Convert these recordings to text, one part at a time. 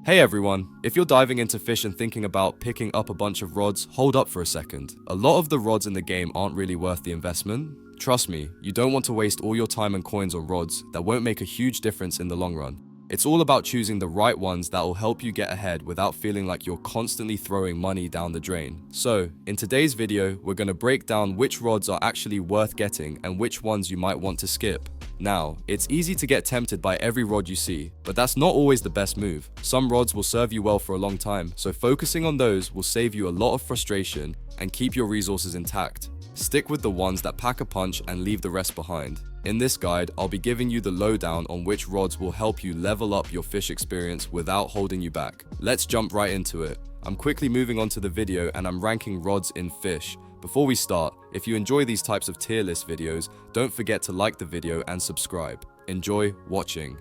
Hey everyone, if you're diving into fish and thinking about picking up a bunch of rods, hold up for a second. A lot of the rods in the game aren't really worth the investment. Trust me, you don't want to waste all your time and coins on rods that won't make a huge difference in the long run. It's all about choosing the right ones that will help you get ahead without feeling like you're constantly throwing money down the drain. So, in today's video, we're going to break down which rods are actually worth getting and which ones you might want to skip. Now, it's easy to get tempted by every rod you see, but that's not always the best move. Some rods will serve you well for a long time, so focusing on those will save you a lot of frustration and keep your resources intact. Stick with the ones that pack a punch and leave the rest behind. In this guide, I'll be giving you the lowdown on which rods will help you level up your fish experience without holding you back. Let's jump right into it. I'm quickly moving on to the video and I'm ranking rods in fish. Before we start, if you enjoy these types of tier list videos, don't forget to like the video and subscribe. Enjoy watching.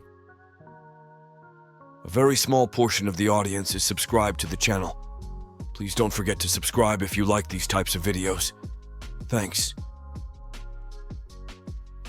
A very small portion of the audience is subscribed to the channel. Please don't forget to subscribe if you like these types of videos. Thanks.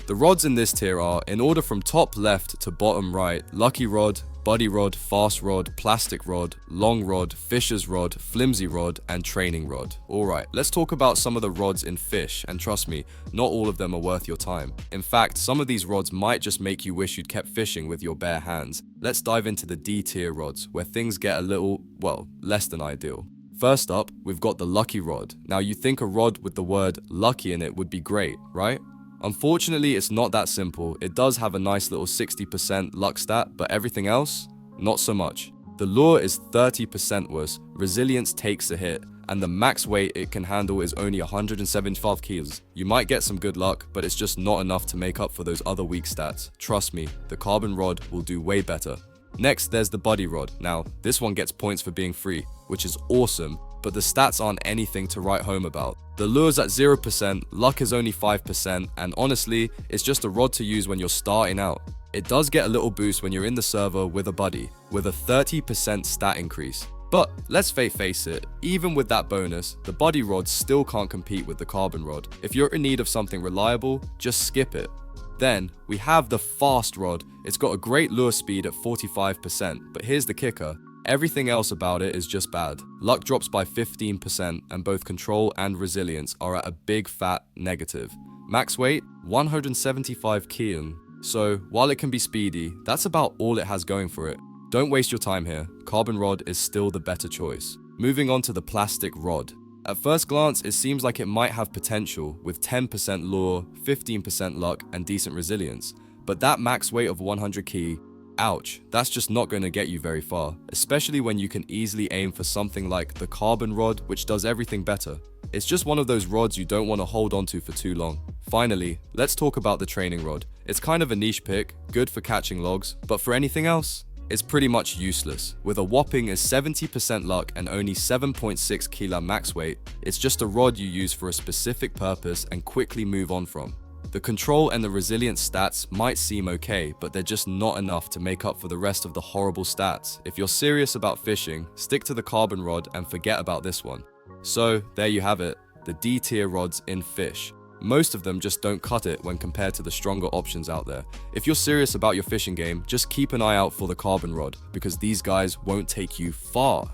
The rods in this tier are, in order from top left to bottom right, Lucky Rod, Buddy Rod, Fast Rod, Plastic Rod, Long Rod, Fisher's Rod, Flimsy Rod, and Training Rod. Alright, let's talk about some of the rods in fish, and trust me, not all of them are worth your time. In fact, some of these rods might just make you wish you'd kept fishing with your bare hands. Let's dive into the D tier rods, where things get a little, well, less than ideal. First up, we've got the Lucky Rod. Now you think a rod with the word lucky in it would be great, right? Unfortunately, it's not that simple. It does have a nice little 60% luck stat, but everything else, not so much. The lure is 30% worse, resilience takes a hit, and the max weight it can handle is only 175 kilos. You might get some good luck, but it's just not enough to make up for those other weak stats. Trust me, the carbon rod will do way better. Next, there's the Buddy Rod. Now, this one gets points for being free, which is awesome, but the stats aren't anything to write home about. The lure's at 0%, luck is only 5%, and honestly, it's just a rod to use when you're starting out. It does get a little boost when you're in the server with a buddy, with a 30% stat increase. But let's face it, even with that bonus, the Buddy Rod still can't compete with the carbon rod. If you're in need of something reliable, just skip it. Then, we have the Fast Rod. It's got a great lure speed at 45%, but here's the kicker. Everything else about it is just bad. Luck drops by 15%, and both control and resilience are at a big fat negative. Max weight, 175 kg. So, while it can be speedy, that's about all it has going for it. Don't waste your time here. Carbon rod is still the better choice. Moving on to the Plastic Rod. At first glance, it seems like it might have potential, with 10% lure, 15% luck, and decent resilience. But that max weight of 100 kg, ouch, that's just not going to get you very far, especially when you can easily aim for something like the Carbon Rod, which does everything better. It's just one of those rods you don't want to hold onto for too long. Finally, let's talk about the Training Rod. It's kind of a niche pick, good for catching logs, but for anything else, it's pretty much useless. With a whopping 70% luck and only 7.6 kg max weight, it's just a rod you use for a specific purpose and quickly move on from. The control and the resilience stats might seem okay, but they're just not enough to make up for the rest of the horrible stats. If you're serious about fishing, stick to the carbon rod and forget about this one. So, there you have it, the D tier rods in fish. Most of them just don't cut it when compared to the stronger options out there. If you're serious about your fishing game, just keep an eye out for the carbon rod, because these guys won't take you far.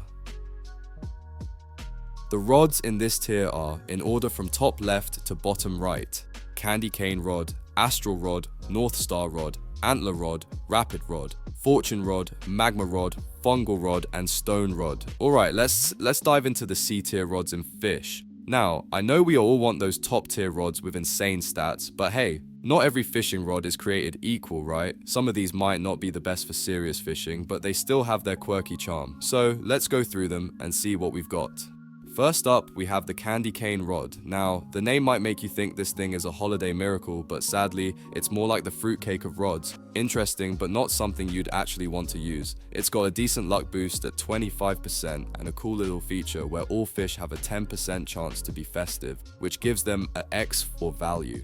The rods in this tier are, in order from top left to bottom right: Candy Cane Rod, Astral Rod, North Star Rod, Antler Rod, Rapid Rod, Fortune Rod, Magma Rod, Fungal Rod, and Stone Rod. Alright, let's dive into the C tier rods in fish. Now, I know we all want those top tier rods with insane stats, but hey, not every fishing rod is created equal, right? Some of these might not be the best for serious fishing, but they still have their quirky charm. So let's go through them and see what we've got. First up, we have the Candy Cane Rod. Now, the name might make you think this thing is a holiday miracle, but sadly, it's more like the fruitcake of rods. Interesting, but not something you'd actually want to use. It's got a decent luck boost at 25% and a cool little feature where all fish have a 10% chance to be festive, which gives them an X for value.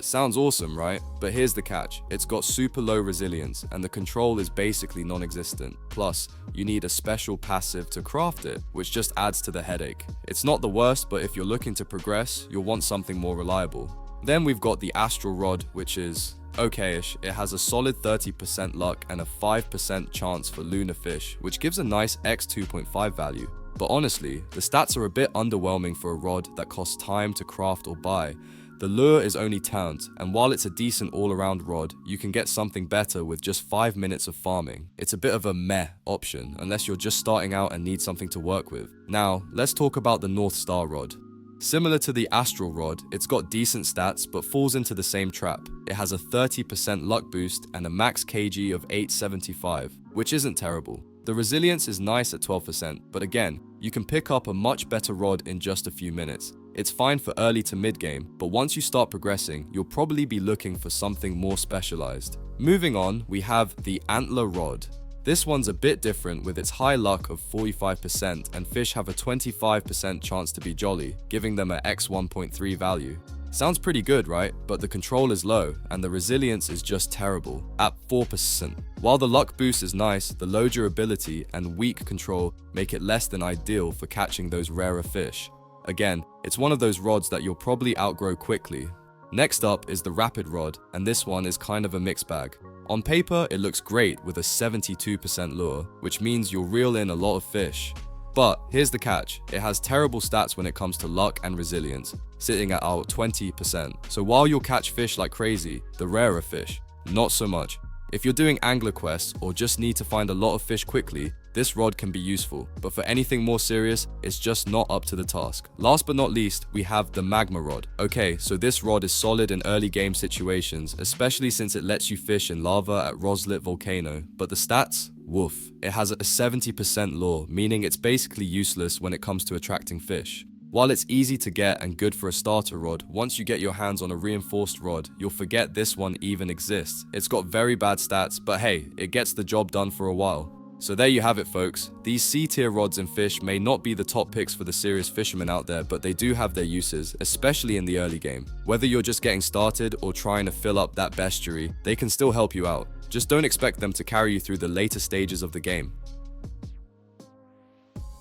Sounds awesome, right? But here's the catch. It's got super low resilience and the control is basically non-existent. Plus, you need a special passive to craft it, which just adds to the headache. It's not the worst, but if you're looking to progress, you'll want something more reliable. Then we've got the Astral Rod, which is okay-ish. It has a solid 30% luck and a 5% chance for lunar fish, which gives a nice x 2.5 value. But honestly, the stats are a bit underwhelming for a rod that costs time to craft or buy. The lure is only turned, and while it's a decent all-around rod, you can get something better with just 5 minutes of farming. It's a bit of a meh option, unless you're just starting out and need something to work with. Now, let's talk about the North Star Rod. Similar to the Astral Rod, it's got decent stats but falls into the same trap. It has a 30% luck boost and a max kg of 875, which isn't terrible. The resilience is nice at 12%, but again, you can pick up a much better rod in just a few minutes. It's fine for early to mid-game, but once you start progressing, you'll probably be looking for something more specialized. Moving on, we have the Antler Rod. This one's a bit different with its high luck of 45%, and fish have a 25% chance to be jolly, giving them a x 1.3 value. Sounds pretty good, right? But the control is low, and the resilience is just terrible, at 4%. While the luck boost is nice, the low durability and weak control make it less than ideal for catching those rarer fish. Again, it's one of those rods that you'll probably outgrow quickly. Next up is the Rapid Rod, and this one is kind of a mixed bag. On paper, it looks great with a 72% lure, which means you'll reel in a lot of fish. But here's the catch, it has terrible stats when it comes to luck and resilience, sitting at our 20%. So while you'll catch fish like crazy, the rarer fish, not so much. If you're doing angler quests or just need to find a lot of fish quickly, this rod can be useful, but for anything more serious, it's just not up to the task. Last but not least, we have the Magma Rod. Okay, so this rod is solid in early game situations, especially since it lets you fish in lava at Roslit Volcano, but the stats? Woof. It has a 70% lure, meaning it's basically useless when it comes to attracting fish. While it's easy to get and good for a starter rod, once you get your hands on a reinforced rod, you'll forget this one even exists. It's got very bad stats, but hey, it gets the job done for a while. So there you have it, folks. These C-tier rods in fish may not be the top picks for the serious fishermen out there, but they do have their uses, especially in the early game. Whether you're just getting started or trying to fill up that bestiary, they can still help you out. Just don't expect them to carry you through the later stages of the game.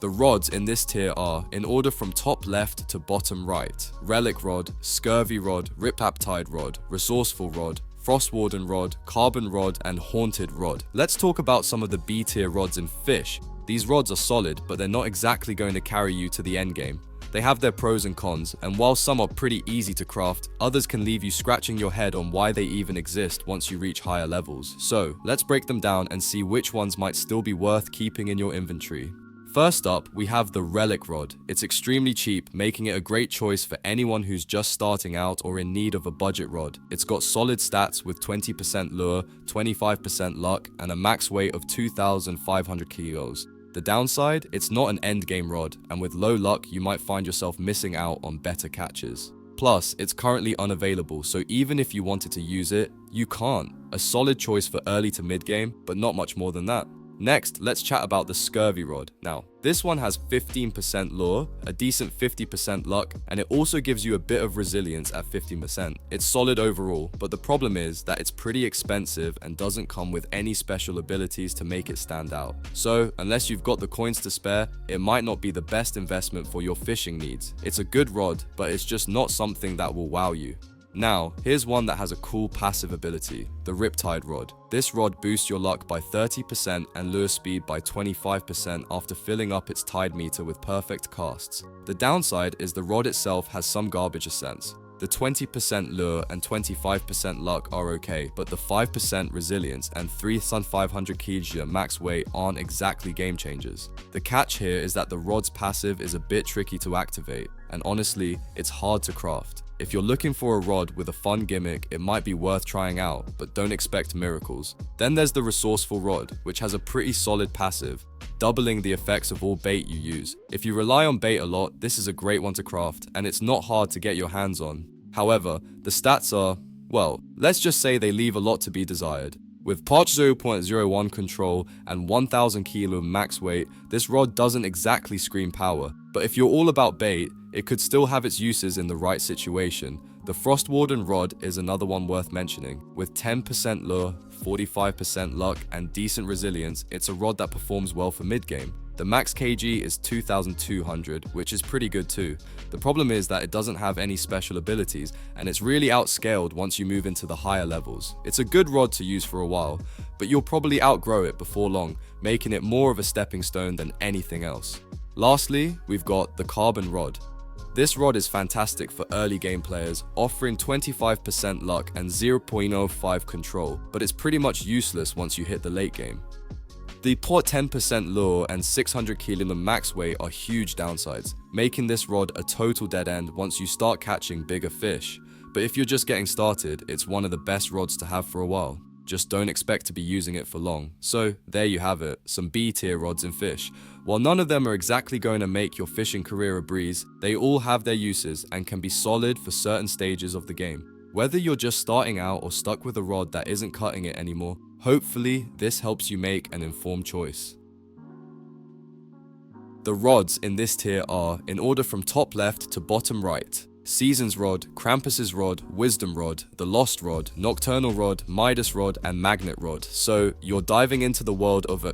The rods in this tier are, in order from top left to bottom right: Relic Rod, Scurvy Rod, Ripaptide Rod, Resourceful Rod, Frostwarden Rod, Carbon Rod, and Haunted Rod. Let's talk about some of the B-tier rods in fish. These rods are solid, but they're not exactly going to carry you to the end game. They have their pros and cons, and while some are pretty easy to craft, others can leave you scratching your head on why they even exist once you reach higher levels. So, let's break them down and see which ones might still be worth keeping in your inventory. First up, we have the Relic Rod. It's extremely cheap, making it a great choice for anyone who's just starting out or in need of a budget rod. It's got solid stats with 20% lure, 25% luck, and a max weight of 2,500 kilos. The downside, it's not an endgame rod, and with low luck, you might find yourself missing out on better catches. Plus, it's currently unavailable, so even if you wanted to use it, you can't. A solid choice for early to mid-game, but not much more than that. Next, let's chat about the Scurvy Rod. Now, this one has 15% lure, a decent 50% luck, and it also gives you a bit of resilience at 15%. It's solid overall, but the problem is that it's pretty expensive and doesn't come with any special abilities to make it stand out. So, unless you've got the coins to spare, it might not be the best investment for your fishing needs. It's a good rod, but it's just not something that will wow you. Now, here's one that has a cool passive ability, the Riptide Rod. This rod boosts your luck by 30% and lure speed by 25% after filling up its tide meter with perfect casts. The downside is the rod itself has some garbage sense. The 20% lure and 25% luck are okay, but the 5% resilience and 3,500 kg max weight aren't exactly game changers. The catch here is that the rod's passive is a bit tricky to activate, and honestly, it's hard to craft. If you're looking for a rod with a fun gimmick, it might be worth trying out, but don't expect miracles. Then there's the Resourceful Rod, which has a pretty solid passive, doubling the effects of all bait you use. If you rely on bait a lot, this is a great one to craft, and it's not hard to get your hands on. However, the stats are, well, let's just say they leave a lot to be desired. With Parch 0.01 control and 1000 kilo max weight, this rod doesn't exactly scream power, but if you're all about bait, it could still have its uses in the right situation. The Frostwarden Rod is another one worth mentioning. With 10% lure, 45% luck, and decent resilience, it's a rod that performs well for mid-game. The max kg is 2200, which is pretty good too. The problem is that it doesn't have any special abilities, and it's really outscaled once you move into the higher levels. It's a good rod to use for a while, but you'll probably outgrow it before long, making it more of a stepping stone than anything else. Lastly, we've got the carbon rod. This rod is fantastic for early game players, offering 25% luck and 0.05 control, but it's pretty much useless once you hit the late game. The 10% lure and 600 kg max weight are huge downsides, making this rod a total dead end once you start catching bigger fish. But if you're just getting started, it's one of the best rods to have for a while. Just don't expect to be using it for long. So there you have it, some B-tier rods in fish. While none of them are exactly going to make your fishing career a breeze, they all have their uses and can be solid for certain stages of the game. Whether you're just starting out or stuck with a rod that isn't cutting it anymore, hopefully this helps you make an informed choice. The rods in this tier are, in order from top left to bottom right: Seasons Rod, Krampus's Rod, Wisdom Rod, the Lost Rod, Nocturnal Rod, Midas Rod, and Magnet Rod. So you're diving into the world of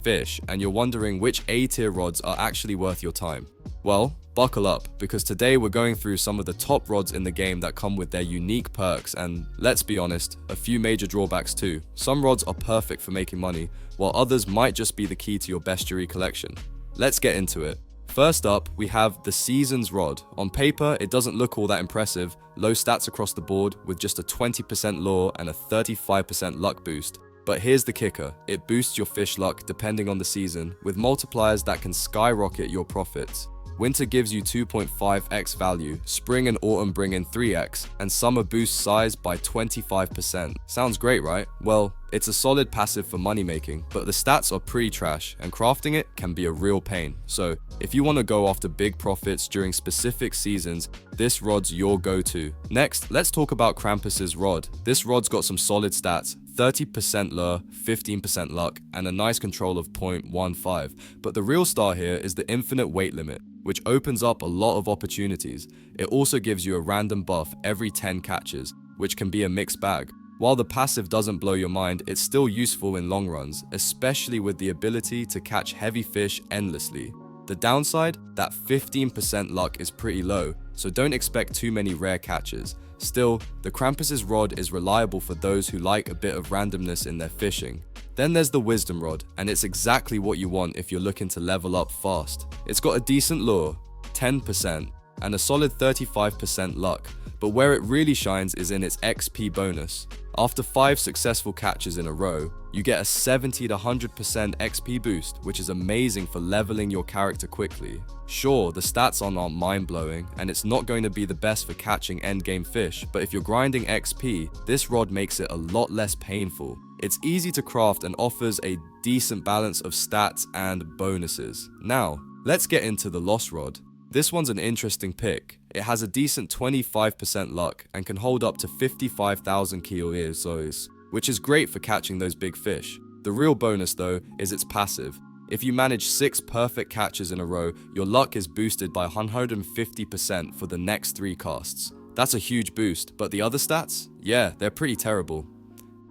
fish, and you're wondering which A-tier rods are actually worth your time. Well, buckle up, because today we're going through some of the top rods in the game that come with their unique perks and, let's be honest, a few major drawbacks too. Some rods are perfect for making money, while others might just be the key to your bestiary collection. Let's get into it. First up, we have the Seasons Rod. On paper, it doesn't look all that impressive, low stats across the board with just a 20% lure and a 35% luck boost. But here's the kicker, it boosts your fish luck depending on the season, with multipliers that can skyrocket your profits. Winter gives you 2.5x value, spring and autumn bring in 3x, and summer boosts size by 25%. Sounds great, right? Well, it's a solid passive for money making, but the stats are pretty trash, and crafting it can be a real pain. So, if you want to go after big profits during specific seasons, this rod's your go-to. Next, let's talk about Krampus's Rod. This rod's got some solid stats: 30% lure, 15% luck, and a nice control of 0.15. But the real star here is the infinite weight limit, which opens up a lot of opportunities. It also gives you a random buff every 10 catches, which can be a mixed bag. While the passive doesn't blow your mind, it's still useful in long runs, especially with the ability to catch heavy fish endlessly. The downside, that 15% luck is pretty low, so don't expect too many rare catches. Still, the Krampus's Rod is reliable for those who like a bit of randomness in their fishing. Then there's the Wisdom Rod, and it's exactly what you want if you're looking to level up fast. It's got a decent lure, 10%, and a solid 35% luck, but where it really shines is in its XP bonus. After 5 successful catches in a row, you get a 70 to 100% XP boost, which is amazing for leveling your character quickly. Sure, the stats aren't mind-blowing, and it's not going to be the best for catching endgame fish, but if you're grinding XP, this rod makes it a lot less painful. It's easy to craft and offers a decent balance of stats and bonuses. Now, let's get into the Lost Rod. This one's an interesting pick. It has a decent 25% luck and can hold up to 55,000 kilos, which is great for catching those big fish. The real bonus though is its passive. If you manage 6 perfect catches in a row, your luck is boosted by 150% for the next 3 casts. That's a huge boost, but the other stats? Yeah, they're pretty terrible.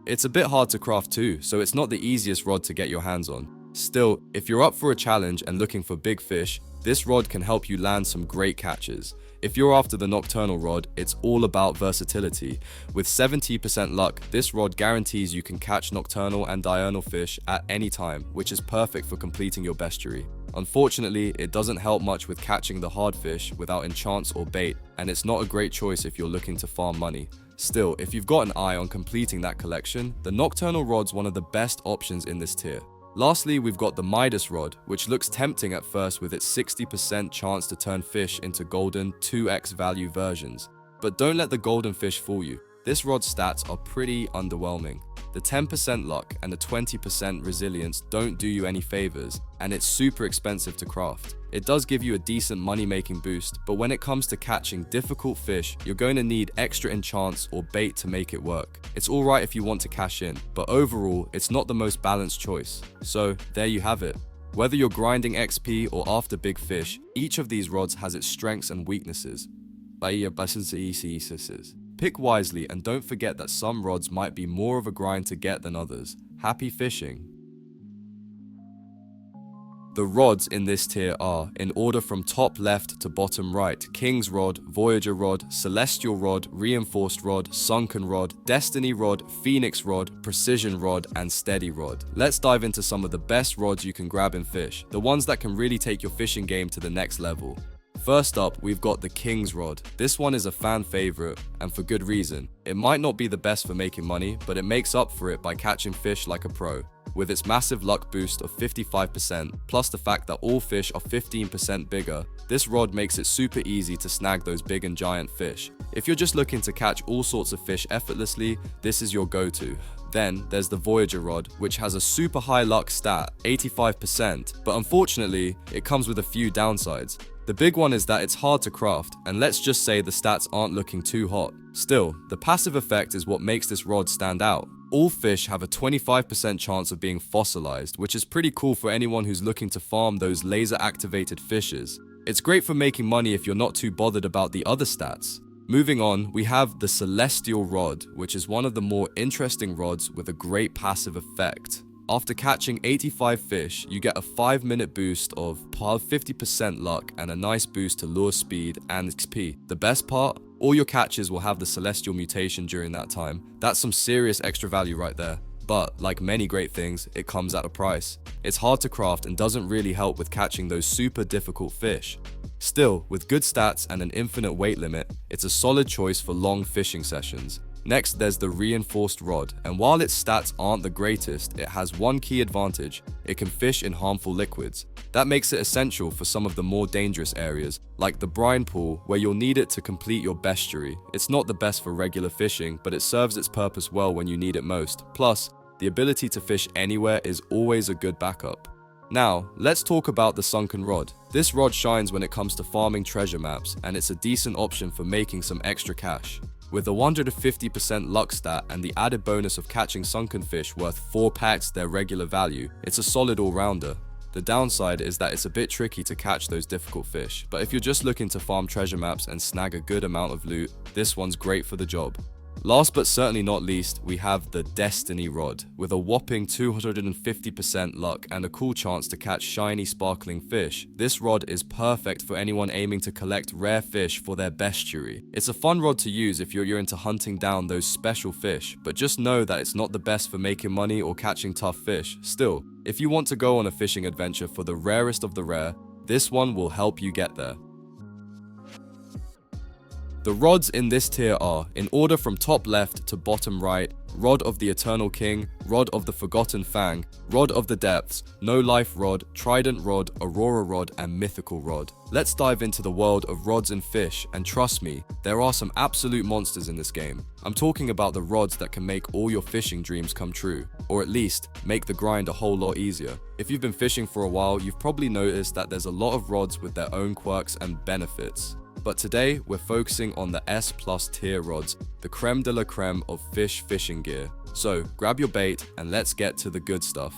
It's a bit hard to craft too, so it's not the easiest rod to get your hands on. Still, if you're up for a challenge and looking for big fish, this rod can help you land some great catches. If you're after the Nocturnal Rod, it's all about versatility. With 70% luck, this rod guarantees you can catch nocturnal and diurnal fish at any time, which is perfect for completing your bestiary. Unfortunately, it doesn't help much with catching the hard fish without enchants or bait, and it's not a great choice if you're looking to farm money. Still, if you've got an eye on completing that collection, the Nocturnal Rod's one of the best options in this tier. Lastly, we've got the Midas Rod, which looks tempting at first with its 60% chance to turn fish into golden 2x value versions. But don't let the golden fish fool you. This rod's stats are pretty underwhelming. The 10% luck and the 20% resilience don't do you any favors, and it's super expensive to craft. It does give you a decent money-making boost, but when it comes to catching difficult fish, you're going to need extra enchants or bait to make it work. It's alright if you want to cash in, but overall, it's not the most balanced choice. So, there you have it. Whether you're grinding XP or after big fish, each of these rods has its strengths and weaknesses. Pick wisely and don't forget that some rods might be more of a grind to get than others. Happy fishing! The rods in this tier are, in order from top left to bottom right, King's Rod, Voyager Rod, Celestial Rod, Reinforced Rod, Sunken Rod, Destiny Rod, Phoenix Rod, Precision Rod, and Steady Rod. Let's dive into some of the best rods you can grab in fish, the ones that can really take your fishing game to the next level. First up, we've got the King's Rod. This one is a fan favorite, and for good reason. It might not be the best for making money, but it makes up for it by catching fish like a pro. With its massive luck boost of 55%, plus the fact that all fish are 15% bigger, this rod makes it super easy to snag those big and giant fish. If you're just looking to catch all sorts of fish effortlessly, this is your go-to. Then there's the Voyager Rod, which has a super high luck stat, 85%, but unfortunately, it comes with a few downsides. The big one is that it's hard to craft, and let's just say the stats aren't looking too hot. Still, the passive effect is what makes this rod stand out. All fish have a 25% chance of being fossilized, which is pretty cool for anyone who's looking to farm those laser-activated fishes. It's great for making money if you're not too bothered about the other stats. Moving on, we have the Celestial Rod, which is one of the more interesting rods with a great passive effect. After catching 85 fish, you get a 5-minute boost of 50% luck and a nice boost to lure speed and XP. The best part? All your catches will have the Celestial mutation during that time. That's some serious extra value right there. But, like many great things, it comes at a price. It's hard to craft and doesn't really help with catching those super difficult fish. Still, with good stats and an infinite weight limit, it's a solid choice for long fishing sessions. Next, there's the Reinforced Rod, and while its stats aren't the greatest, it has one key advantage: it can fish in harmful liquids. That makes it essential for some of the more dangerous areas, like the brine pool, where you'll need it to complete your bestiary. It's not the best for regular fishing, but it serves its purpose well when you need it most. Plus, the ability to fish anywhere is always a good backup. Now, let's talk about the Sunken Rod. This rod shines when it comes to farming treasure maps, and it's a decent option for making some extra cash. With a 150% luck stat and the added bonus of catching sunken fish worth 4x their regular value, it's a solid all-rounder. The downside is that it's a bit tricky to catch those difficult fish, but if you're just looking to farm treasure maps and snag a good amount of loot, this one's great for the job. Last but certainly not least, we have the Destiny Rod, with a whopping 250% luck and a cool chance to catch shiny sparkling fish. This rod is perfect for anyone aiming to collect rare fish for their bestiary. It's a fun rod to use if you're into hunting down those special fish, but just know that it's not the best for making money or catching tough fish. Still, if you want to go on a fishing adventure for the rarest of the rare, this one will help you get there. The rods in this tier are, in order from top left to bottom right, Rod of the Eternal King, Rod of the Forgotten Fang, Rod of the Depths, No Life Rod, Trident Rod, Aurora Rod, and Mythical Rod. Let's dive into the world of rods and fish, and trust me, there are some absolute monsters in this game. I'm talking about the rods that can make all your fishing dreams come true, or at least, make the grind a whole lot easier. If you've been fishing for a while, you've probably noticed that there's a lot of rods with their own quirks and benefits. But today, we're focusing on the S+ tier rods, the creme de la creme of fish fishing gear. So, grab your bait and let's get to the good stuff.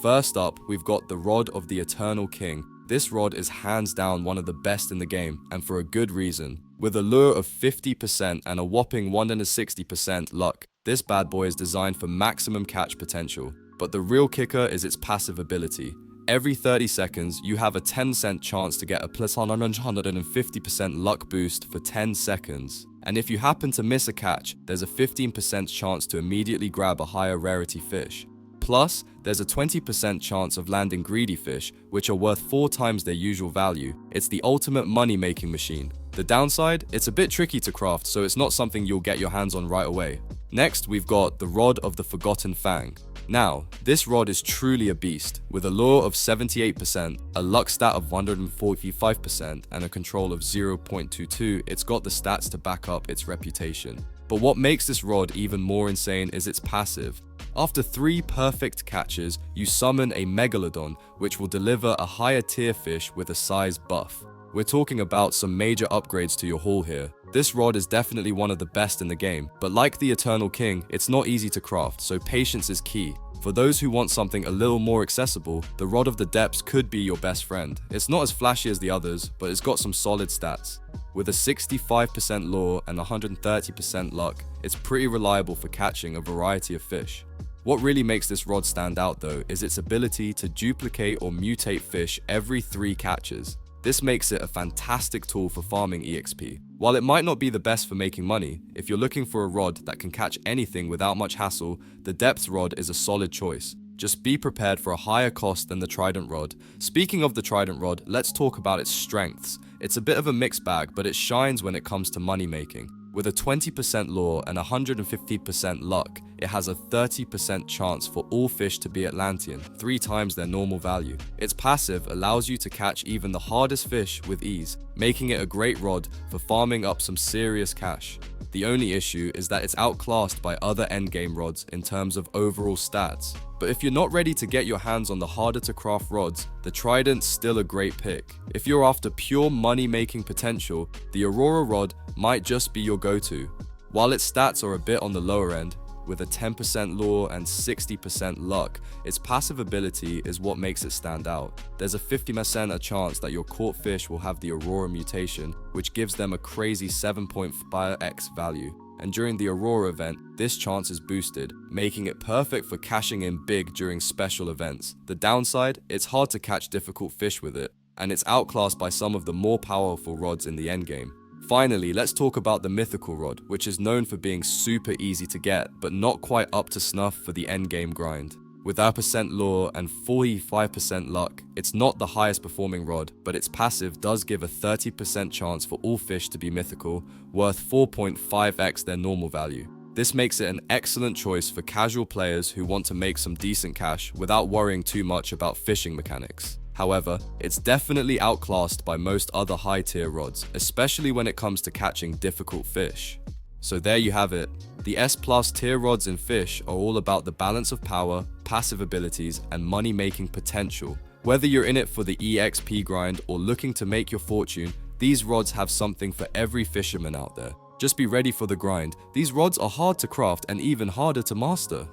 First up, we've got the Rod of the Eternal King. This rod is hands down one of the best in the game, and for a good reason. With a lure of 50% and a whopping 160% luck, this bad boy is designed for maximum catch potential. But the real kicker is its passive ability. Every 30 seconds, you have a 10% chance to get a plus 150% luck boost for 10 seconds. And if you happen to miss a catch, there's a 15% chance to immediately grab a higher rarity fish. Plus, there's a 20% chance of landing greedy fish, which are worth 4 times their usual value. It's the ultimate money-making machine. The downside? It's a bit tricky to craft, so it's not something you'll get your hands on right away. Next, we've got the Rod of the Forgotten Fang. Now, this rod is truly a beast. With a lure of 78%, a luck stat of 145%, and a control of 0.22, it's got the stats to back up its reputation. But what makes this rod even more insane is its passive. After 3 perfect catches, you summon a Megalodon, which will deliver a higher tier fish with a size buff. We're talking about some major upgrades to your haul here. This rod is definitely one of the best in the game, but like the Eternal King, it's not easy to craft, so patience is key. For those who want something a little more accessible, the Rod of the Depths could be your best friend. It's not as flashy as the others, but it's got some solid stats. With a 65% lure and 130% luck, it's pretty reliable for catching a variety of fish. What really makes this rod stand out though is its ability to duplicate or mutate fish every 3 catches. This makes it a fantastic tool for farming EXP. While it might not be the best for making money, if you're looking for a rod that can catch anything without much hassle, the depth rod is a solid choice. Just be prepared for a higher cost than the trident rod. Speaking of the trident rod, let's talk about its strengths. It's a bit of a mixed bag, but it shines when it comes to money making. With a 20% lure and 150% luck, it has a 30% chance for all fish to be Atlantean, 3 times their normal value. Its passive allows you to catch even the hardest fish with ease, making it a great rod for farming up some serious cash. The only issue is that it's outclassed by other endgame rods in terms of overall stats. But if you're not ready to get your hands on the harder to craft rods, the Trident's still a great pick. If you're after pure money-making potential, the Aurora rod might just be your go-to. While its stats are a bit on the lower end, with a 10% lure and 60% luck, its passive ability is what makes it stand out. There's a 50% chance that your caught fish will have the Aurora mutation, which gives them a crazy 7.5x value. And during the Aurora event, this chance is boosted, making it perfect for cashing in big during special events. The downside, it's hard to catch difficult fish with it, and it's outclassed by some of the more powerful rods in the endgame. Finally, let's talk about the mythical rod, which is known for being super easy to get, but not quite up to snuff for the endgame grind. With a percent lure and 45% luck, it's not the highest performing rod, but its passive does give a 30% chance for all fish to be mythical, worth 4.5x their normal value. This makes it an excellent choice for casual players who want to make some decent cash without worrying too much about fishing mechanics. However, it's definitely outclassed by most other high-tier rods, especially when it comes to catching difficult fish. So there you have it. The S+ tier rods in Fisch are all about the balance of power, passive abilities, and money-making potential. Whether you're in it for the EXP grind or looking to make your fortune, these rods have something for every fisherman out there. Just be ready for the grind. These rods are hard to craft and even harder to master.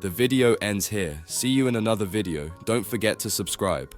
The video ends here. See you in another video. Don't forget to subscribe.